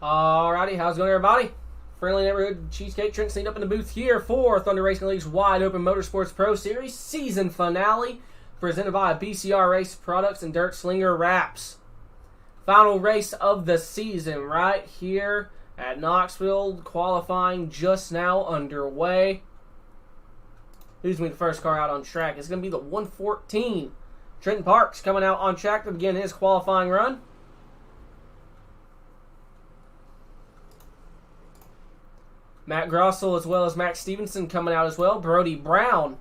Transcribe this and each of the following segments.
Alrighty, how's it going, everybody? Friendly Neighborhood Cheesecake Trent Sneed up in the booth here for Thunder Racing League's Wide Open Motorsports Pro Series season finale, presented by BCR Race Products and SLinger Wraps. Final race of the season right here at Knoxville, qualifying just now underway. Who's going to be the first car out on track? It's going to be the 114. Trenton Parks coming out on track to begin his qualifying run. Matt Grossel as well as Max Stevenson coming out as well. Brody Brown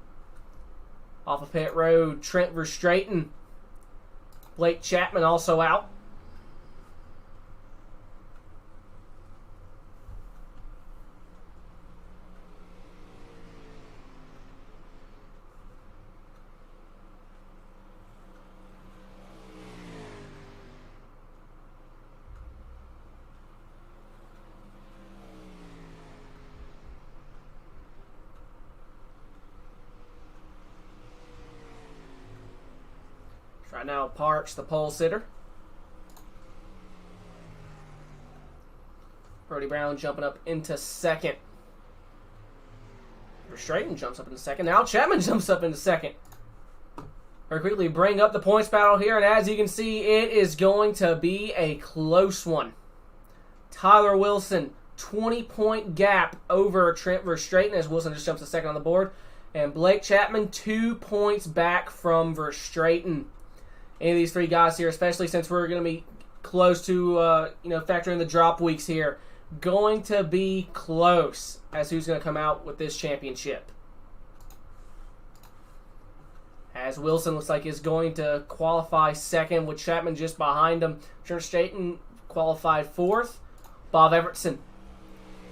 off of pit road. Trent Verstraeten. Blake Chapman also out. Right now, Parks, the pole sitter. Brody Brown jumping up into second. Verstraeten jumps up into second. Now Chapman jumps up into second. Very quickly bring up the points battle here, and as you can see, it is going to be a close one. Tyler Wilson, 20-point gap over Trent Verstraeten as Wilson just jumps to second on the board. And Blake Chapman, 2 points back from Verstraeten. Any of these three guys here, especially since we're going to be close to, factoring the drop weeks here, going to be close as who's going to come out with this championship. As Wilson looks like is going to qualify second with Chapman just behind him. Trent Verstraeten qualified fourth. Bob Evertson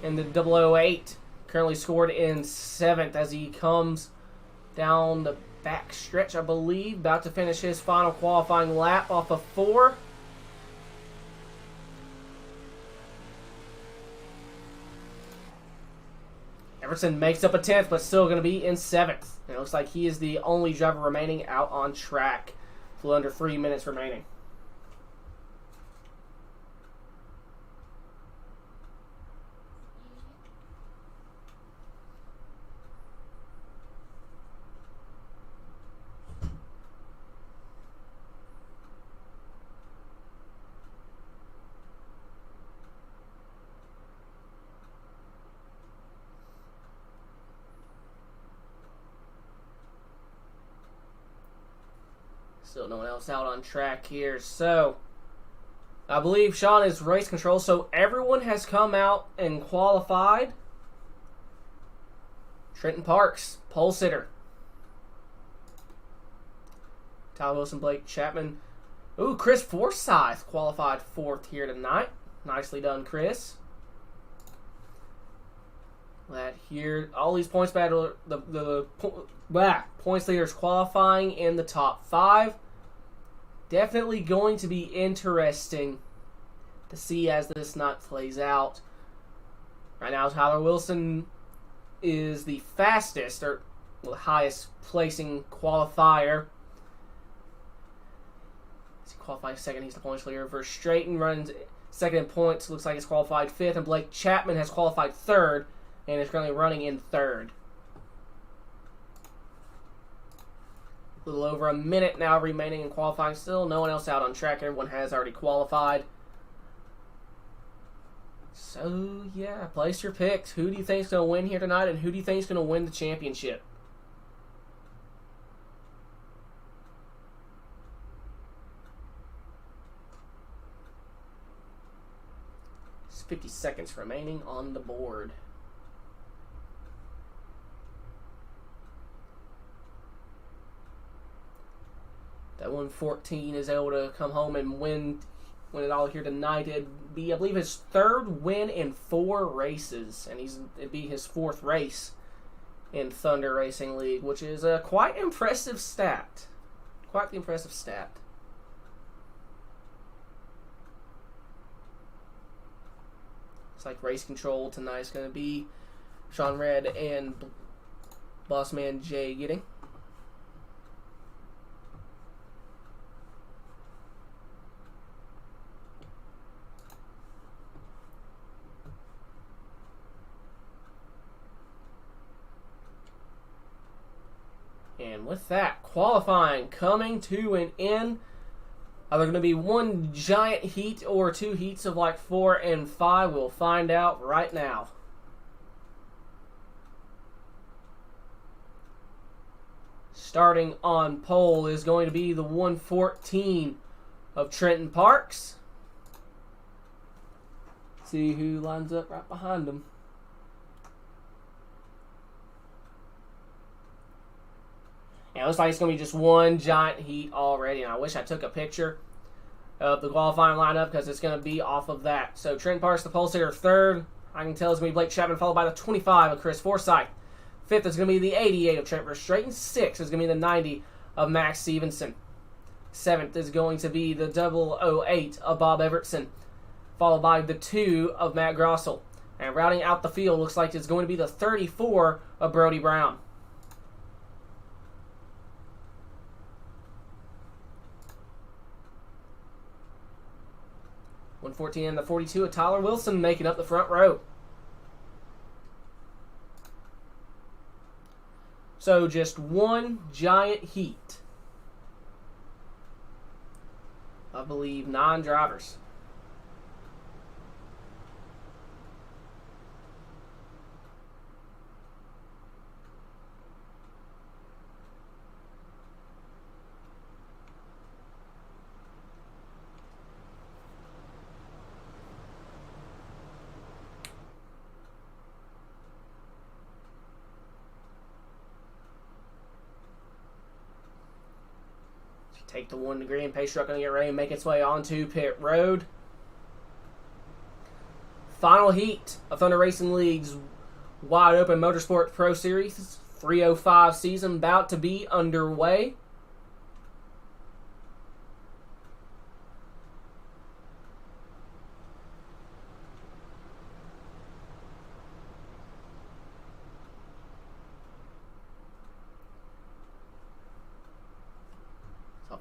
in the 008 currently scored in seventh as he comes down the back stretch, I believe, about to finish his final qualifying lap off of 4. Everson makes up a 10th, but still going to be in 7th. And it looks like he is the only driver remaining out on track. A little under 3 minutes remaining. Still no one else out on track here. So, I believe Sean is race control. So, everyone has come out and qualified. Trenton Parks, pole sitter. Tyler Wilson, Blake Chapman. Ooh, Chris Forsyth qualified 4th here tonight. Nicely done, Chris. That here, all these points battle, the points leaders qualifying in the top 5. Definitely going to be interesting to see as this night plays out. Right now, Tyler Wilson is the fastest or the highest placing qualifier. He qualified second. He's the points leader. Verstraeten runs second in points. Looks like he's qualified 5th, and Blake Chapman has qualified 3rd. And is currently running in 3rd. A little over a minute now remaining in qualifying. Still no one else out on track. Everyone has already qualified. So, yeah, place your picks. Who do you think is going to win here tonight, and who do you think is going to win the championship? It's 50 seconds remaining on the board. That 114 is able to come home and win it all here tonight. It'd be, I believe, his 3rd win in 4 races, and it'd be his 4th race in Thunder Racing League, which is a quite impressive stat. Quite the impressive stat. It's like race control tonight is going to be Sean Red and Bossman Jay Gidding. And with that, qualifying coming to an end. Are there going to be one giant heat or two heats of like 4 and 5? We'll find out right now. Starting on pole is going to be the 114 of Trenton Parks. See who lines up right behind him. And it looks like it's going to be just one giant heat already. And I wish I took a picture of the qualifying lineup because it's going to be off of that. So Trenton Parks, the pole sitter, third. I can tell it's going to be Blake Chapman, followed by the 25 of Chris Forsyth. Fifth is going to be the 88 of Trent Verstraeten. Sixth is going to be the 90 of Max Stevenson. Seventh is going to be the 008 of Bob Evertson, followed by the 2 of Matt Grossel. And rounding out the field looks like it's going to be the 34 of Brody Brown. .114 and the 42 of Tyler Wilson making up the front row. So just one giant heat. I believe 9 drivers. Take the 1 degree and pace truck going to get ready and make its way onto pit road. Final heat of Thunder Racing League's Wide Open Motorsport Pro Series 305 season about to be underway.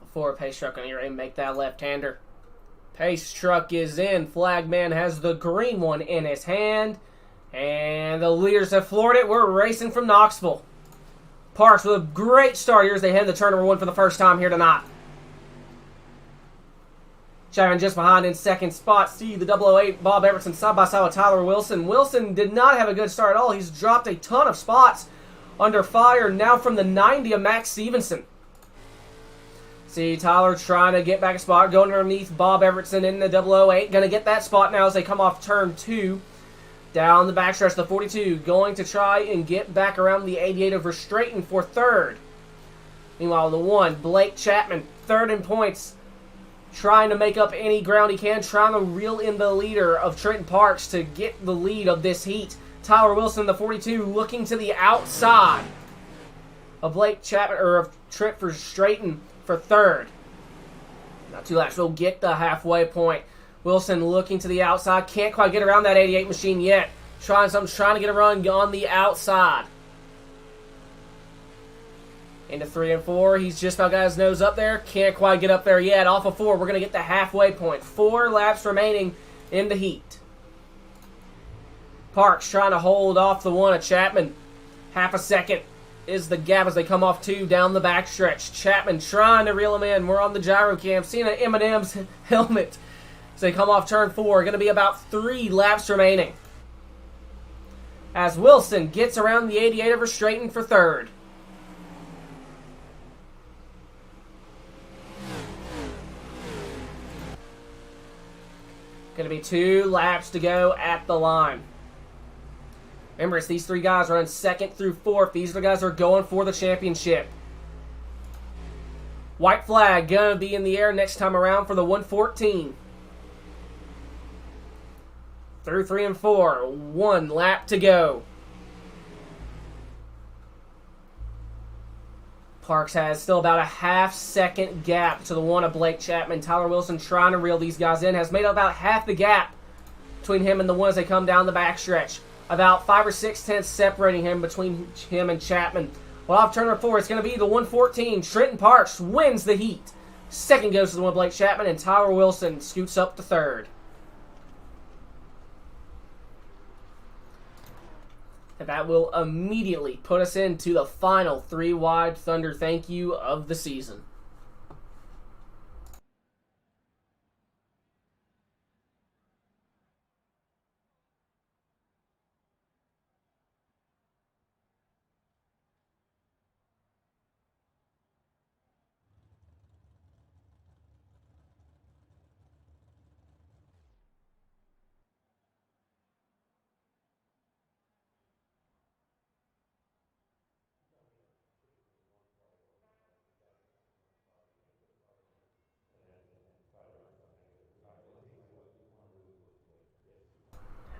Before pace truck going to get ready and make that left-hander. Pace truck is in. Flagman has the green one in his hand. And the leaders have floored it. We're racing from Knoxville. Parks with a great start here as they head into turn number 1 for the first time here tonight. Chapman just behind in second spot. See the 008 Bob Evertson side by side with Tyler Wilson. Wilson did not have a good start at all. He's dropped a ton of spots under fire now from the 90 of Max Stevenson. See Tyler trying to get back a spot, going underneath Bob Evertson in the 008. Going to get that spot now as they come off turn 2. Down the backstretch, the 42 going to try and get back around the 88 of Verstraeten for third. Meanwhile, the 1, Blake Chapman, third in points, trying to make up any ground he can, trying to reel in the leader of Trenton Parks to get the lead of this heat. Tyler Wilson, the 42, looking to the outside of Blake Chapman, or of Trent Verstraeten for third. Now 2 laps will get the halfway point. Wilson looking to the outside. Can't quite get around that 88 machine yet. Trying to get a run on the outside. Into 3 and 4. He's just about got his nose up there. Can't quite get up there yet. Off of 4. We're going to get the halfway point. 4 laps remaining in the heat. Parks trying to hold off the 1 of Chapman. Half a second is the gap as they come off 2 down the backstretch. Chapman trying to reel him in. We're on the gyro cam. Seeing an M&M's helmet as they come off turn 4. Going to be about 3 laps remaining. As Wilson gets around the 88 of Verstraeten for third. Going to be 2 laps to go at the line. Remember, it's these 3 guys running 2nd through 4th. These are the guys that are going for the championship. White flag going to be in the air next time around for the 114. Through 3 and 4. 1 lap to go. Parks has still about a half-second gap to the 1 of Blake Chapman. Tyler Wilson trying to reel these guys in. Has made up about half the gap between him and the 1 as they come down the backstretch. About 5 or 6 tenths separating him between him and Chapman. Well, off turn number 4, it's going to be the 114. Trenton Parks wins the heat. Second goes to the 1 Blake Chapman, and Tyler Wilson scoots up to third. And that will immediately put us into the final 3-wide Thunder thank you of the season.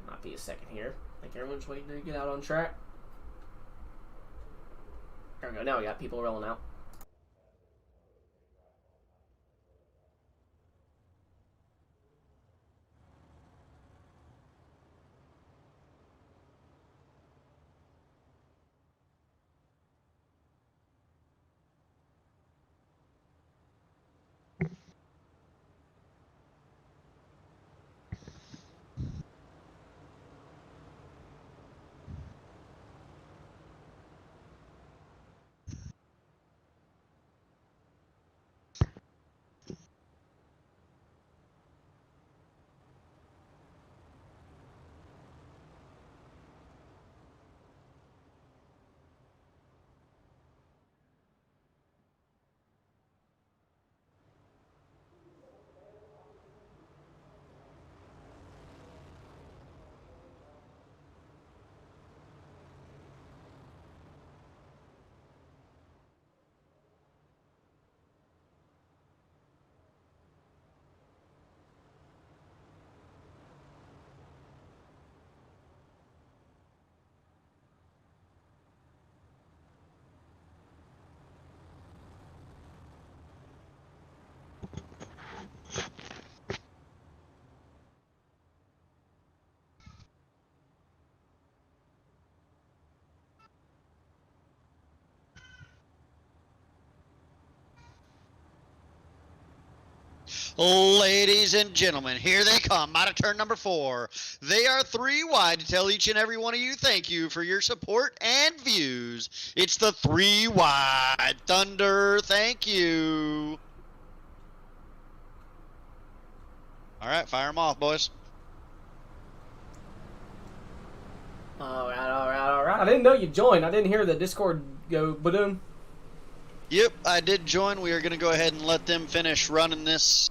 Might be a second here. I think everyone's waiting to get out on track. There we go. Now we got people rolling out. Ladies and gentlemen, here they come out of turn number 4. They are 3 wide to tell each and every one of you thank you for your support and views. It's the 3 wide Thunder thank you. All right, fire them off, boys. All right. I didn't know you joined. I didn't hear the Discord go ba-doom. Yep, I did join. We are going to go ahead and let them finish running this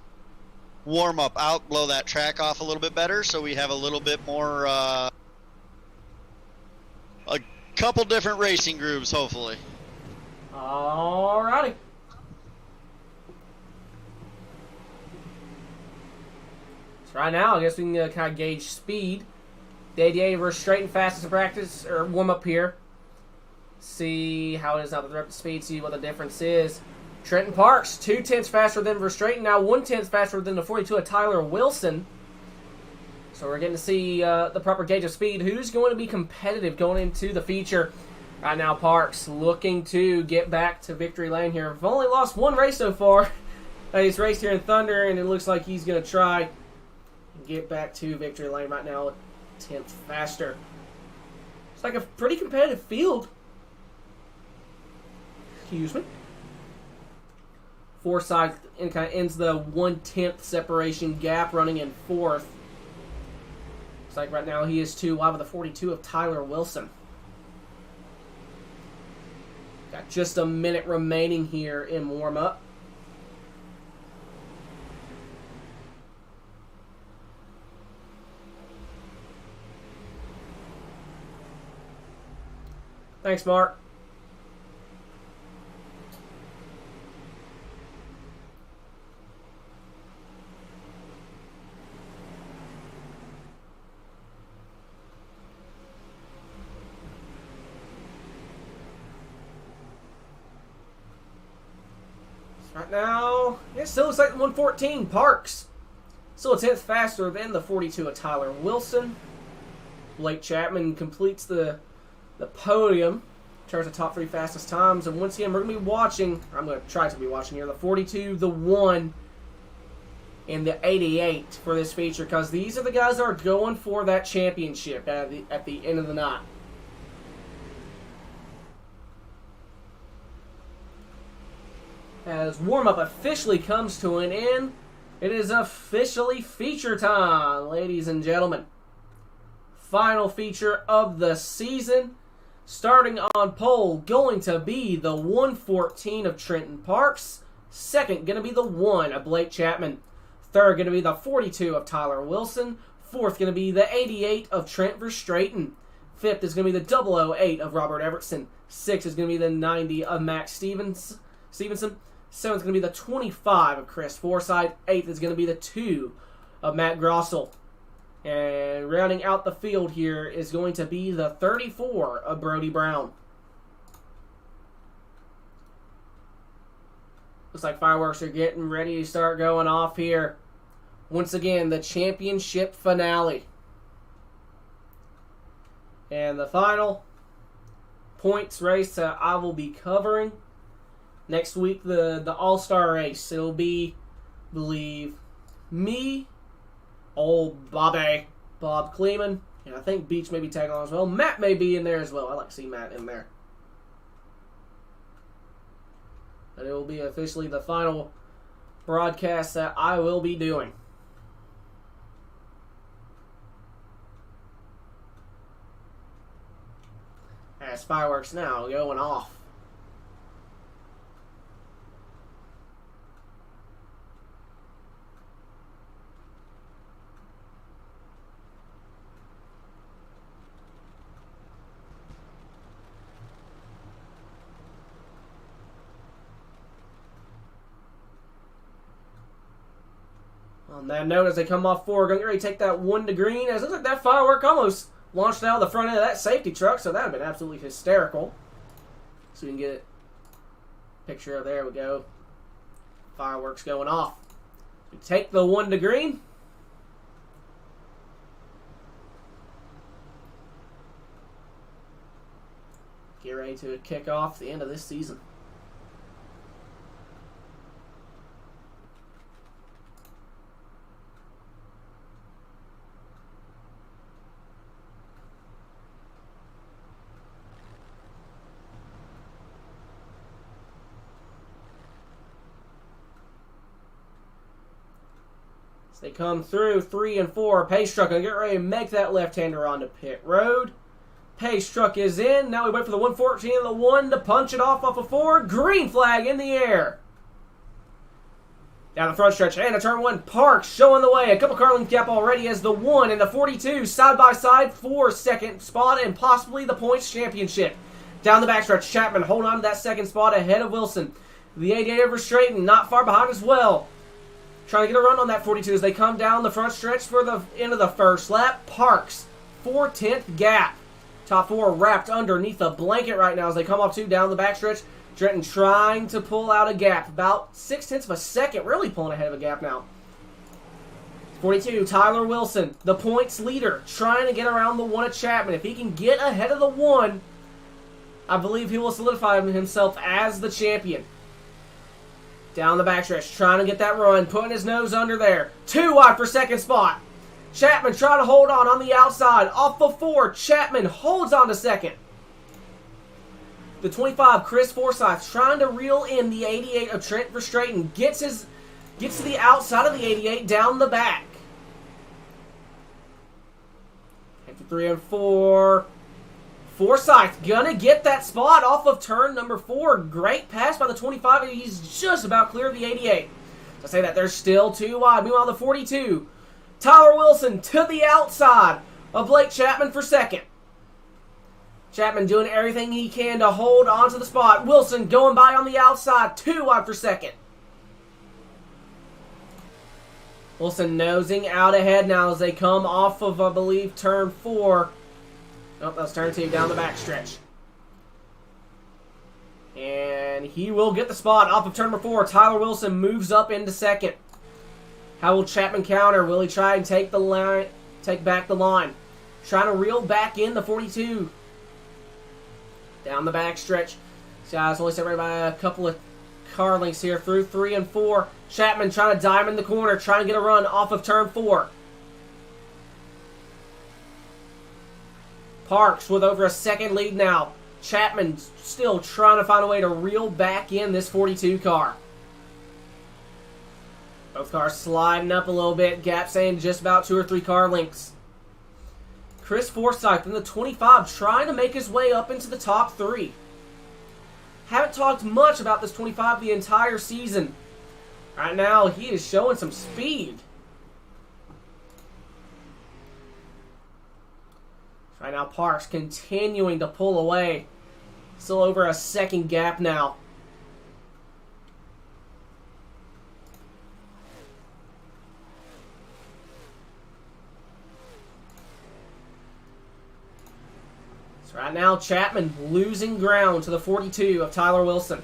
warm-up out, blow that track off a little bit better so we have a little bit more, a couple different racing grooves, hopefully. All righty. So right now, I guess we can kind of gauge speed. The we're straight and fastest in practice, or warm-up here. See how it is now, the speed, see what the difference is. Trenton Parks, 0.2 faster than Verstraeten, now 0.1 faster than the 42 of Tyler Wilson. So we're getting to see the proper gauge of speed. Who's going to be competitive going into the feature? Right now, Parks looking to get back to victory lane here. We've only lost one race so far. He's raced here in Thunder, and it looks like he's going to try and get back to victory lane right now, 0.1 faster. It's like a pretty competitive field. Excuse me. Forsyth kind of ends the 1/10 separation gap, running in 4th. Looks like right now he is 2 wide with the 42 of Tyler Wilson. Got just a minute remaining here in warm-up. Thanks, Mark. Right now, it still looks like 114. Parks still a 10th faster than the 42 of Tyler Wilson. Blake Chapman completes the podium, turns the top 3 fastest times, and once again we're going to be watching, I'm going to try to be watching here, the 42, the 1, and the 88 for this feature, because these are the guys that are going for that championship at the end of the night. as warm-up officially comes to an end, it is officially feature time, ladies and gentlemen. Final feature of the season. Starting on pole, going to be the 114 of Trenton Parks. Second, going to be the 1 of Blake Chapman. Third, going to be the 42 of Tyler Wilson. Fourth, going to be the 88 of Trent Verstraeten. Fifth is going to be the 008 of Robert Evertson. Sixth is going to be the 90 of Max Stevenson. Seventh is going to be the 25 of Chris Forsyth. Eighth is going to be the 2 of Matt Grossel. And rounding out the field here is going to be the 34 of Brody Brown. Looks like fireworks are getting ready to start going off here. Once again, the championship finale. And the final points race I will be covering next week, the All-Star race. It'll be, I believe, me, old Bob Kleeman, and I think Beach may be tagging on as well. Matt may be in there as well. I like to see Matt in there. But it will be officially the final broadcast that I will be doing. As fireworks now going off. On that note, as they come off forward, going to get ready to take that 1 to green. As it looks like that firework almost launched out of the front end of that safety truck, so that would have been absolutely hysterical. So we can get a picture of, there we go, fireworks going off. We take the 1 to green. Get ready to kick off the end of this season. They come through 3 and 4. Pace truck and get ready to make that left-hander onto pit road. Pace truck is in. Now we wait for the 114 and the 1 to punch it off of 4. Green flag in the air. Down the front stretch and a turn 1. Parks showing the way. A couple car length gap already as the 1 and the 42 side by side for second spot and possibly the points championship. Down the backstretch, Chapman holding on to that second spot ahead of Wilson. The 88 over Straighten not far behind as well. Trying to get a run on that 42 as they come down the front stretch for the end of the first lap. Parks, 4/10 gap. Top 4 wrapped underneath a blanket right now as they come off 2 down the backstretch. Trenton trying to pull out a gap. About 0.6 of a second, really pulling ahead of a gap now. 42, Tyler Wilson, the points leader, trying to get around the 1 of Chapman. If he can get ahead of the 1, I believe he will solidify himself as the champion. Down the backstretch, trying to get that run, putting his nose under there. 2 wide for second spot. Chapman trying to hold on the outside. Off of 4, Chapman holds on to second. The 25, Chris Forsyth, trying to reel in the 88 of Trent Verstraeten. Gets to the outside of the 88, down the back. After 3 and 4. Forsyth gonna get that spot off of turn number 4. Great pass by the 25. He's just about clear of the 88. To say that there's still 2 wide. Meanwhile, the 42. Tyler Wilson to the outside of Blake Chapman for second. Chapman doing everything he can to hold on to the spot. Wilson going by on the outside. 2 wide for second. Wilson nosing out ahead now as they come off of, I believe, turn 4. Oh, that's turn 2 down the backstretch. And he will get the spot off of turn number 4. Tyler Wilson moves up into second. How will Chapman counter? Will he try and take back the line? Trying to reel back in the 42. Down the backstretch. This guy's only separated by a couple of car lengths here through 3 and 4. Chapman trying to diamond the corner, trying to get a run off of turn 4. Parks with over a second lead now. Chapman still trying to find a way to reel back in this 42 car. Both cars sliding up a little bit. Gap saying just about 2 or 3 car lengths. Chris Forsyth in the 25 trying to make his way up into the top 3. Haven't talked much about this 25 the entire season. Right now, he is showing some speed. Right now, Parks continuing to pull away. Still over a second gap now. So right now, Chapman losing ground to the 42 of Tyler Wilson.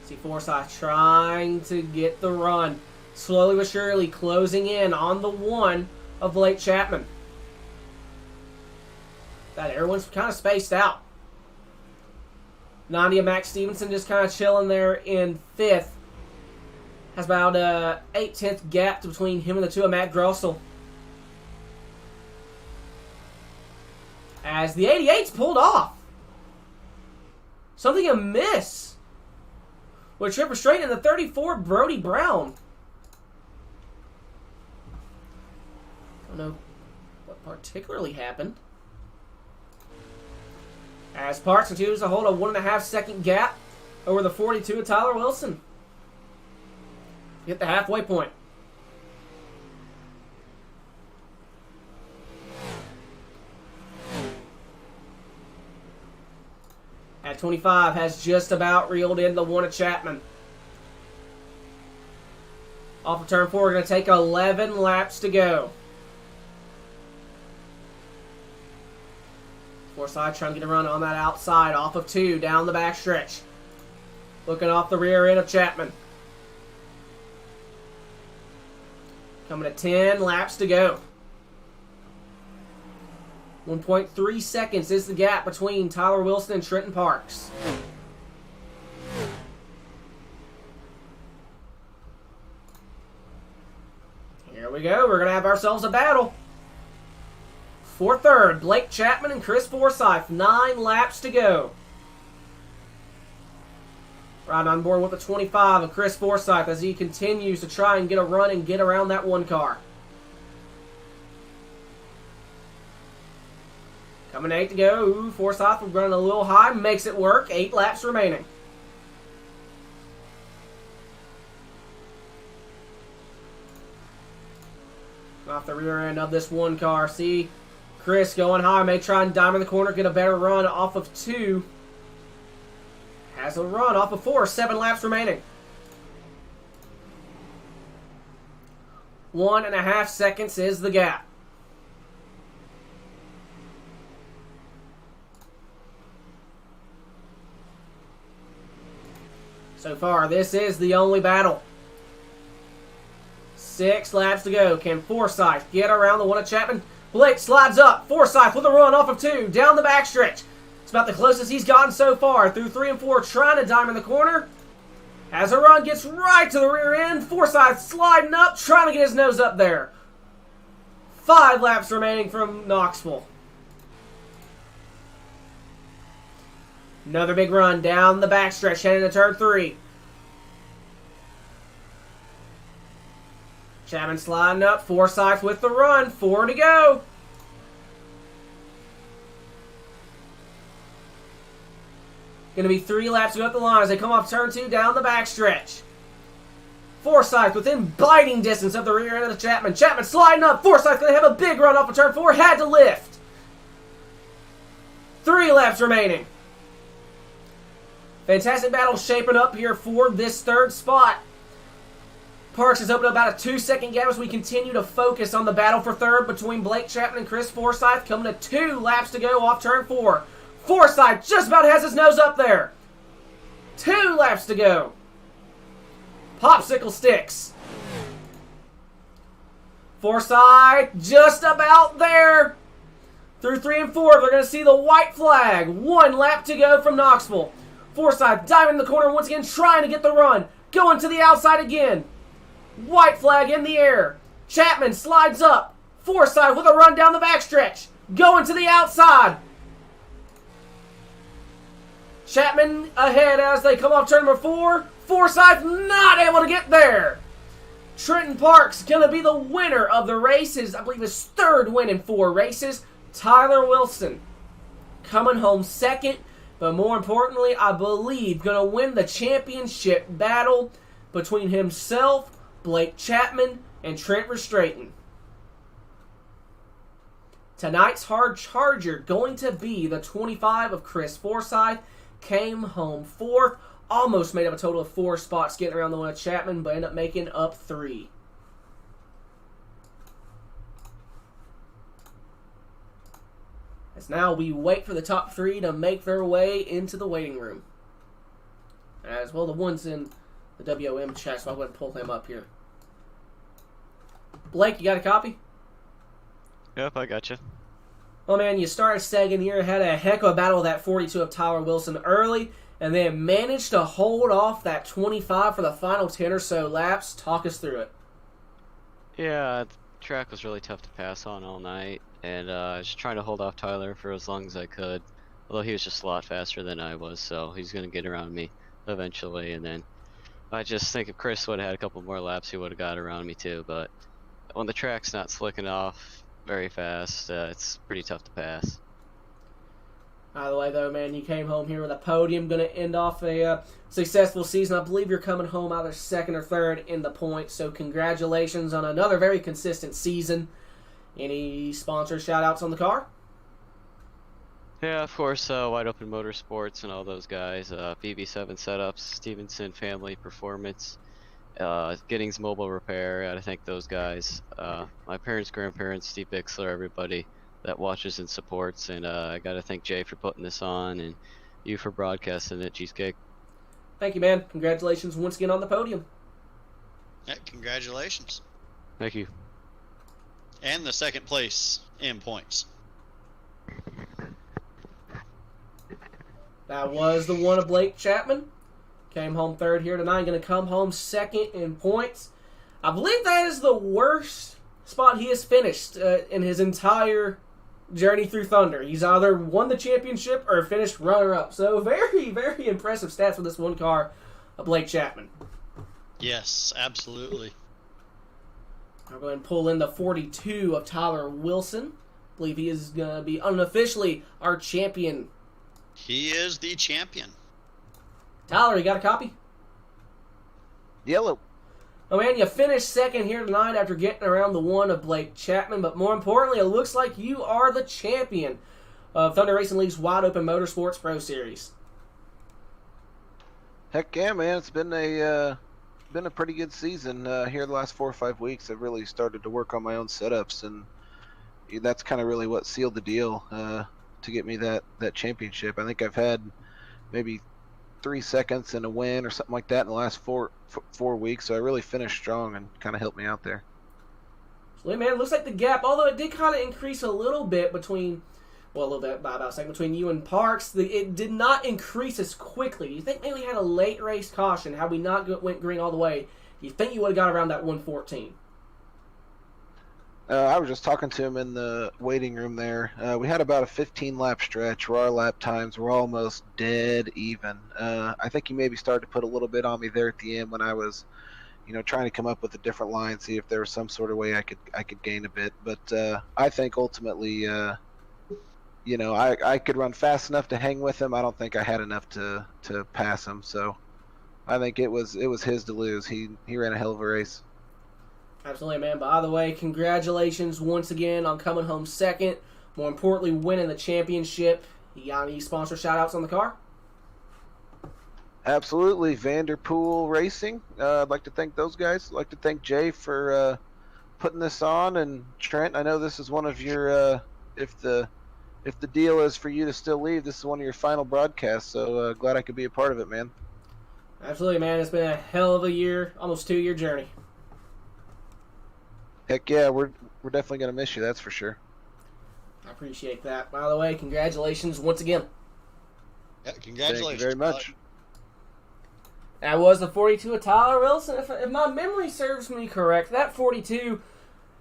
See Forsyth trying to get the run. Slowly but surely closing in on the 1 of Blake Chapman. That everyone's kind of spaced out. 90 of Max Stevenson just kind of chilling there in 5th. Has about a 8/10 gap between him and the 2 of Matt Grossel. As the 88's pulled off. Something amiss. With trip restraint in the 34, Brody Brown. Don't know what particularly happened. As Parks continues to hold a 1.5 second gap over the 42 of Tyler Wilson. Hit the halfway point. At 25 has just about reeled in the 1 of Chapman. Off of turn 4, we're going to take 11 laps to go. Forsyth trying to get a run on that outside off of 2 down the backstretch. Looking off the rear end of Chapman. Coming to 10 laps to go. 1.3 seconds is the gap between Tyler Wilson and Trenton Parks. Here we go. We're going to have ourselves a battle. For third, Blake Chapman and Chris Forsyth. 9 laps to go. Right on board with the 25 of Chris Forsyth as he continues to try and get a run and get around that 1 car. Coming 8 to go. Ooh, Forsyth running a little high. Makes it work. 8 laps remaining. Off the rear end of this 1 car. See Chris going high. May try and diamond the corner. Get a better run off of 2. Has a run off of 4. 7 laps remaining. 1.5 seconds is the gap. So far, this is the only battle. 6 laps to go. Can Forsyth get around the 1 of Chapman? Blake slides up. Forsyth with a run off of 2. Down the backstretch. It's about the closest he's gotten so far. Through 3 and 4, trying to diamond the corner. As a run gets right to the rear end. Forsyth sliding up, trying to get his nose up there. 5 laps remaining from Knoxville. Another big run down the backstretch, heading to turn 3. Chapman sliding up. Forsyth with the run. 4 to go. Going to be 3 laps to go up the line as they come off turn 2 down the backstretch. Forsyth within biting distance of the rear end of the Chapman. Chapman sliding up. Forsyth going to have a big run off of turn 4. Had to lift. 3 laps remaining. Fantastic battle shaping up here for this 3rd spot. Parks has opened up about a 2-second gap as we continue to focus on the battle for 3rd between Blake Chapman and Chris Forsyth. Coming to 2 laps to go off turn 4. Forsyth just about has his nose up there. 2 laps to go. Popsicle sticks. Forsyth just about there. Through 3 and 4, they're going to see the white flag. 1 lap to go from Knoxville. Forsyth diving in the corner once again, trying to get the run. Going to the outside again. White flag in the air. Chapman slides up. Forsyth with a run down the backstretch. Going to the outside. Chapman ahead as they come off turn number 4. Forsyth not able to get there. Trenton Parks going to be the winner of the races. I believe his third win in 4 races. Tyler Wilson coming home second. But more importantly, I believe going to win the championship battle between himself, Blake Chapman, and Trent Restraton. Tonight's hard charger going to be the 25 of Chris Forsyth. Came home 4th. Almost made up a total of 4 spots getting around the one of Chapman, but ended up making up 3. As now we wait for the top 3 to make their way into the waiting room. As well, the one's in the WOM chat, so I'll go ahead and pull him up here. Blake, you got a copy? Yep, I got you. Well, man, you started second here, had a heck of a battle with that 42 of Tyler Wilson early, and then managed to hold off that 25 for the final 10 or so laps. Talk us through it. Yeah, the track was really tough to pass on all night, and I was trying to hold off Tyler for as long as I could. Although he was just a lot faster than I was, so he's going to get around me eventually. And then I just think if Chris would have had a couple more laps, he would have got around me too. But when the track's not slicking off very fast, it's pretty tough to pass. By the way, though, man, you came home here with a podium. Going to end off a successful season. I believe you're coming home either second or third in the points. So congratulations on another very consistent season. Any sponsor shout-outs on the car? Yeah, of course, Wide Open Motorsports and all those guys. BB7 Setups, Stevenson Family Performance, Giddings Mobile Repair. I gotta thank those guys. My parents, grandparents, Steve Bixler, everybody that watches and supports. And I gotta thank Jay for putting this on and you for broadcasting it, Cheesecake. Thank you, man. Congratulations once again on the podium. Yeah, congratulations. Thank you. And the second place in points. That was the one of Blake Chapman. Came home third here tonight. Going to come home second in points. I believe that is the worst spot he has finished in his entire journey through Thunder. He's either won the championship or finished runner-up. So very, very impressive stats for this one car of Blake Chapman. Yes, absolutely. I'll go ahead and pull in the 42 of Tyler Wilson. I believe he is going to be unofficially our champion. He is the champion. Tyler, you got a copy? Yellow. Oh, man, you finished second here tonight after getting around the one of Blake Chapman. But more importantly, it looks like you are the champion of Thunder Racing League's Wide Open Motorsports Pro Series. Heck yeah, man! It's been a pretty good season here the last 4 or 5 weeks. I've really started to work on my own setups, and that's kind of really what sealed the deal to get me that championship. I think I've had maybe 3 seconds and a win or something like that in the last four weeks. So I really finished strong and kind of helped me out there. So, man, it looks like the gap, although it did kind of increase a little bit between, well, a little bit by about a second between you and Parks. It did not increase as quickly. Do you think maybe we had a late race caution? Had we not went green all the way, do you think you would have got around that 114? I was just talking to him in the waiting room there. We had about a 15-lap stretch where our lap times were almost dead even. I think he maybe started to put a little bit on me there at the end when I was, trying to come up with a different line, see if there was some sort of way I could gain a bit. But I think ultimately, I could run fast enough to hang with him. I don't think I had enough to pass him. So I think it was his to lose. He ran a hell of a race. Absolutely, man. By the way, congratulations once again on coming home second. More importantly, winning the championship. You got any sponsor shout-outs on the car? Absolutely. Vanderpool Racing. I'd like to thank those guys. I'd like to thank Jay for putting this on. And Trent, I know this is one of your, if the deal is for you to still leave, this is one of your final broadcasts. So glad I could be a part of it, man. Absolutely, man. It's been a hell of a year, almost 2-year journey. Heck yeah, we're definitely going to miss you, that's for sure. I appreciate that. By the way, congratulations once again. Yeah, congratulations. Thank you very much. That was the 42 of Tyler Wilson. If my memory serves me correct, that 42,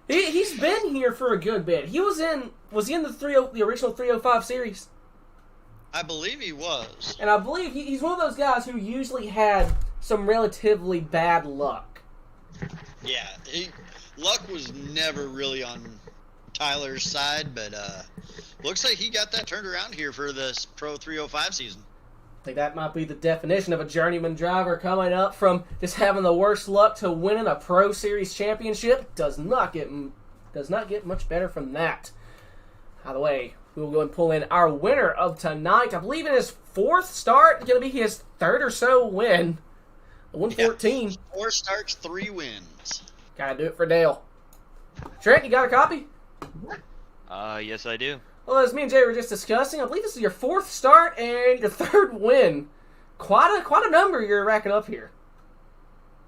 he's been here for a good bit. Was he in the original 305 series? I believe he was. And I believe he's one of those guys who usually had some relatively bad luck. Yeah, luck was never really on Tyler's side, but looks like he got that turned around here for this Pro 305 season. I think that might be the definition of a journeyman driver, coming up from just having the worst luck to winning a Pro Series championship. Does not get much better from that. By the way, we will go and pull in our winner of tonight. I believe in his fourth start, going to be his third or so win. 114. Yeah, 4 starts, 3 wins. Gotta do it for Dale. Trent, you got a copy? Yes I do. Well, as me and Jay were just discussing, I believe this is your fourth start and your third win. Quite a number you're racking up here.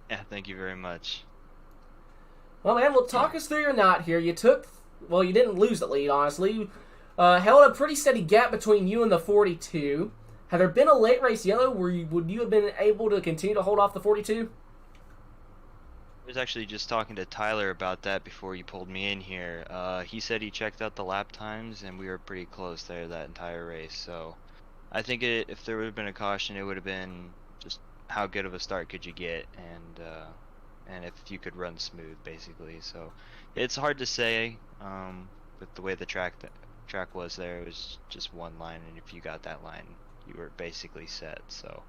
Yeah, thank you very much. Well, man, well, talk us through your night here. You didn't lose the lead, honestly. You held a pretty steady gap between you and the 42. Had there been a late race yellow, would you have been able to continue to hold off the 42? I was actually just talking to Tyler about that before you pulled me in here. He said he checked out the lap times, and we were pretty close there that entire race. So I think if there would have been a caution, it would have been just how good of a start could you get, and if you could run smooth, basically. So it's hard to say with the way the track was there. It was just one line, and if you got that line, you were basically set. So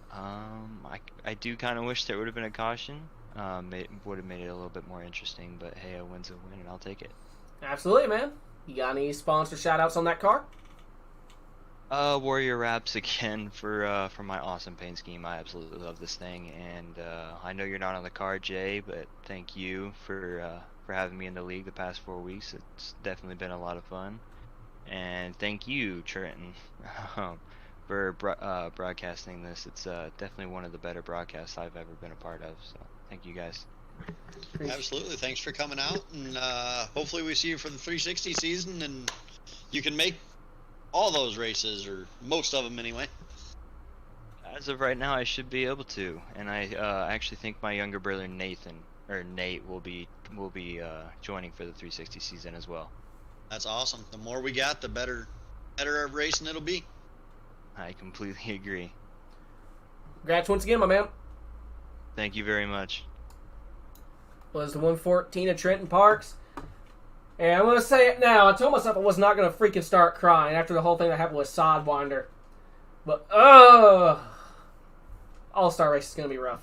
I do kind of wish there would have been a caution. It would have made it a little bit more interesting, but hey, a win's a win, and I'll take it. Absolutely, man. You got any sponsor shout-outs on that car? Warrior Wraps again for my awesome paint scheme. I absolutely love this thing, and I know you're not on the car, Jay, but thank you for having me in the league the past 4 weeks. It's definitely been a lot of fun, and thank you, Trenton, for broadcasting this. It's definitely one of the better broadcasts I've ever been a part of. So thank you guys. Absolutely. Thanks for coming out, and hopefully we see you for the 360 season, and you can make all those races, or most of them anyway. As of right now, I should be able to, and I actually think my younger brother Nate will be joining for the 360 season as well. That's awesome. The more we got, the better racing it'll be. I completely agree. Congrats once again, my man. Thank you very much. Was the 114 of Trenton Parks. And I'm going to say it now. I told myself I was not going to freaking start crying after the whole thing that happened with Sidewinder. But, All-Star race is going to be rough.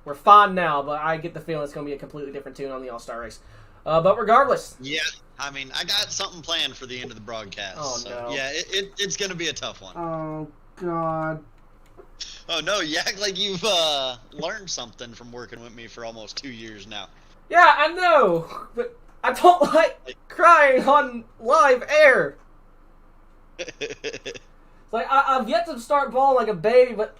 We're fine now, but I get the feeling it's going to be a completely different tune on the All-Star race. But regardless. Yeah, I mean, I got something planned for the end of the broadcast. Oh, so, no. Yeah, it's going to be a tough one. Oh, God. Oh, no, you act like you've learned something from working with me for almost 2 years now. Yeah, I know, but I don't like crying on live air. It's like, I've yet to start bawling like a baby, but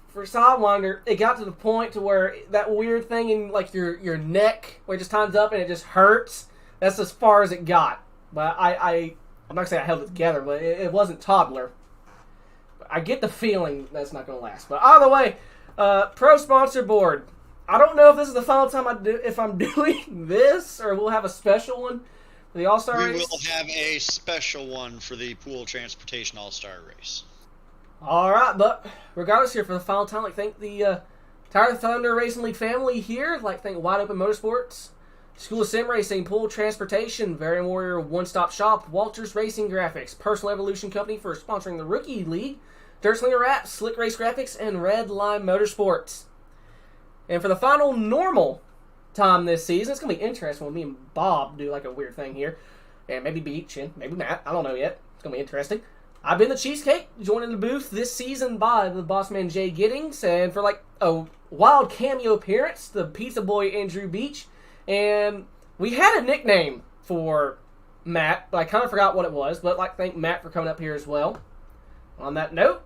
for Sidewinder, it got to the point to where that weird thing in like your neck, where it just times up and it just hurts, that's as far as it got. But I'm not going to say I held it together, but it wasn't toddler. I get the feeling that's not going to last. But either way, pro sponsor board. I don't know if this is the final time if I'm doing this, or we'll have a special one for the All-Star race. We will have a special one for the Pool Transportation All-Star race. All right, but regardless here, for the final time, I'd like to thank the Tire Thunder Racing League family here. I'd like to thank Wide Open Motorsports, School of Sim Racing, Pool Transportation, Variant Warrior One Stop Shop, Walters Racing Graphics, Personal Evolution Company for sponsoring the Rookie League, SLinger Wraps, Slick Race Graphics, and Red Line Motorsports. And for the final normal time this season, it's going to be interesting when me and Bob do like a weird thing here. And maybe Beach and maybe Matt. I don't know yet. It's going to be interesting. I've been the Cheesecake, joining the booth this season by the boss man Jay Giddings. And for like a wild cameo appearance, the Pizza Boy Andrew Beach. And we had a nickname for Matt, but I kind of forgot what it was. But I'd like to thank Matt for coming up here as well. On that note,